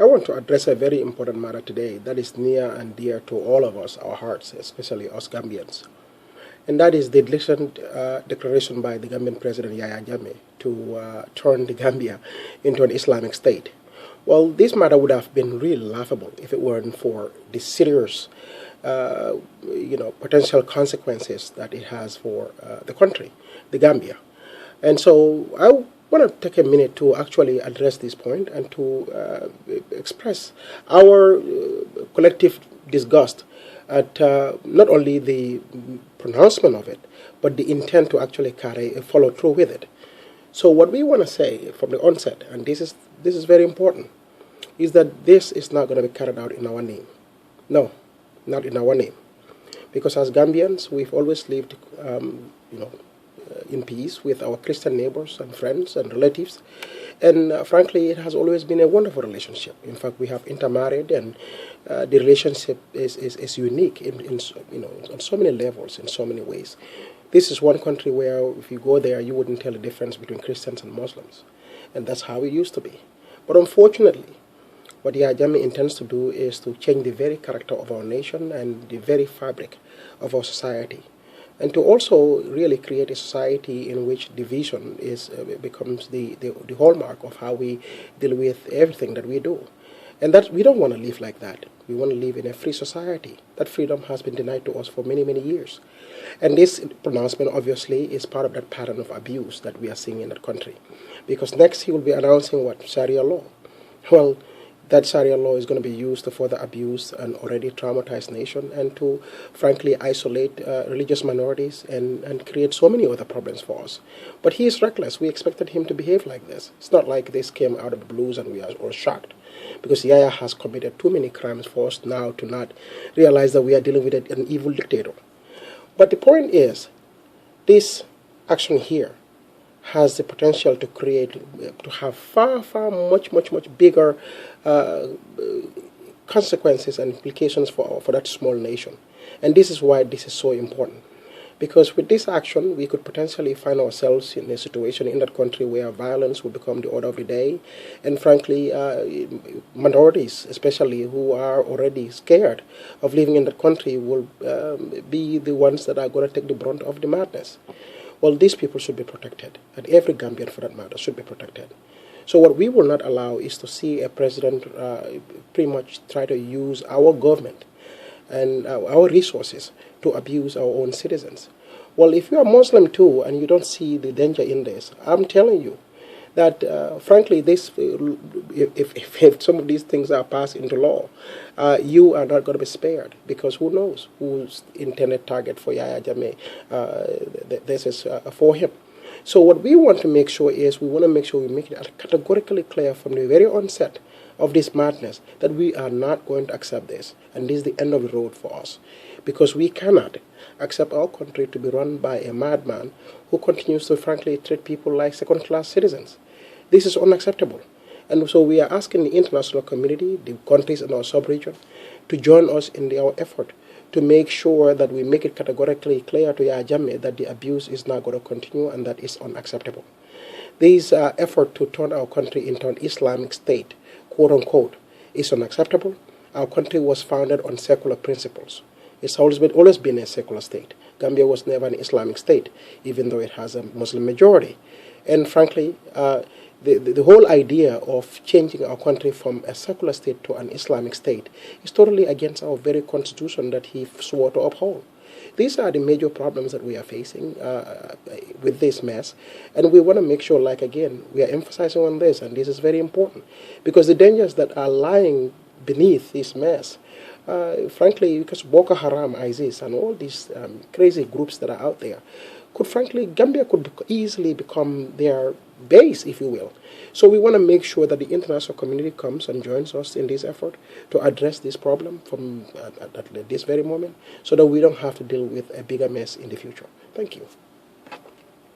I want to address a very important matter today that is near and dear to all of us, our hearts, especially us Gambians. And that is the declaration by the Gambian President Yahya Jammeh to turn the Gambia into an Islamic State. Well, this matter would have been really laughable if it weren't for the serious, potential consequences that it has for the country, the Gambia. And so I want to take a minute to actually address this point and to express our collective disgust at not only the pronouncement of it, but the intent to actually follow through with it. So what we want to say from the onset, and this is very important, is that this is not going to be carried out in our name. No, not in our name. Because as Gambians, we've always lived, in peace with our Christian neighbors and friends and relatives. And frankly, it has always been a wonderful relationship. In fact, we have intermarried, and the relationship is unique on so many levels, in so many ways. This is one country where if you go there, you wouldn't tell the difference between Christians and Muslims. And that's how it used to be. But unfortunately, what Yahya Jammeh intends to do is to change the very character of our nation and the very fabric of our society, and to also really create a society in which division becomes the hallmark of how we deal with everything that we do. And that we don't want to live like that. We want to live in a free society. That freedom has been denied to us for many, many years. And this pronouncement, obviously, is part of that pattern of abuse that we are seeing in that country. Because next he will be announcing what? Sharia law. Well, that Sharia law is going to be used to further abuse an already traumatized nation and to, frankly, isolate religious minorities and create so many other problems for us. But he is reckless. We expected him to behave like this. It's not like this came out of the blues and we are all shocked, because Yahya has committed too many crimes for us now to not realize that we are dealing with an evil dictator. But the point is, this action here has the potential to have far, much bigger consequences and implications for that small nation. And this is why this is so important. Because with this action, we could potentially find ourselves in a situation in that country where violence will become the order of the day. And frankly, minorities, especially who are already scared of living in that country, will be the ones that are going to take the brunt of the madness. Well, these people should be protected, and every Gambian, for that matter, should be protected. So what we will not allow is to see a president pretty much try to use our government and our resources to abuse our own citizens. Well, if you are Muslim too and you don't see the danger in this, I'm telling you that, frankly, if some of these things are passed into law, you are not going to be spared, because who knows who's intended target for Yahya Jammeh. This is for him. So what we want to make sure is, we make it categorically clear from the very onset of this madness that we are not going to accept this, and this is the end of the road for us, because we cannot accept our country to be run by a madman who continues to frankly treat people like second-class citizens. This is unacceptable. And so we are asking the international community, the countries in our sub-region, to join us in our effort to make sure that we make it categorically clear to Yahya Jammeh that the abuse is not going to continue and that is unacceptable. This effort to turn our country into an Islamic State, quote-unquote, is unacceptable. Our country was founded on secular principles. It's always been a secular state. Gambia was never an Islamic state, even though it has a Muslim majority. And frankly, the whole idea of changing our country from a secular state to an Islamic state is totally against our very constitution that he swore to uphold. These are the major problems that we are facing with this mess. And we want to make sure, like again, we are emphasizing on this, and this is very important, because the dangers that are lying beneath this mess, frankly, because Boko Haram, ISIS, and all these crazy groups that are out there, Gambia could easily become their base, if you will. So we want to make sure that the international community comes and joins us in this effort to address this problem from at this very moment, so that we don't have to deal with a bigger mess in the future. Thank you.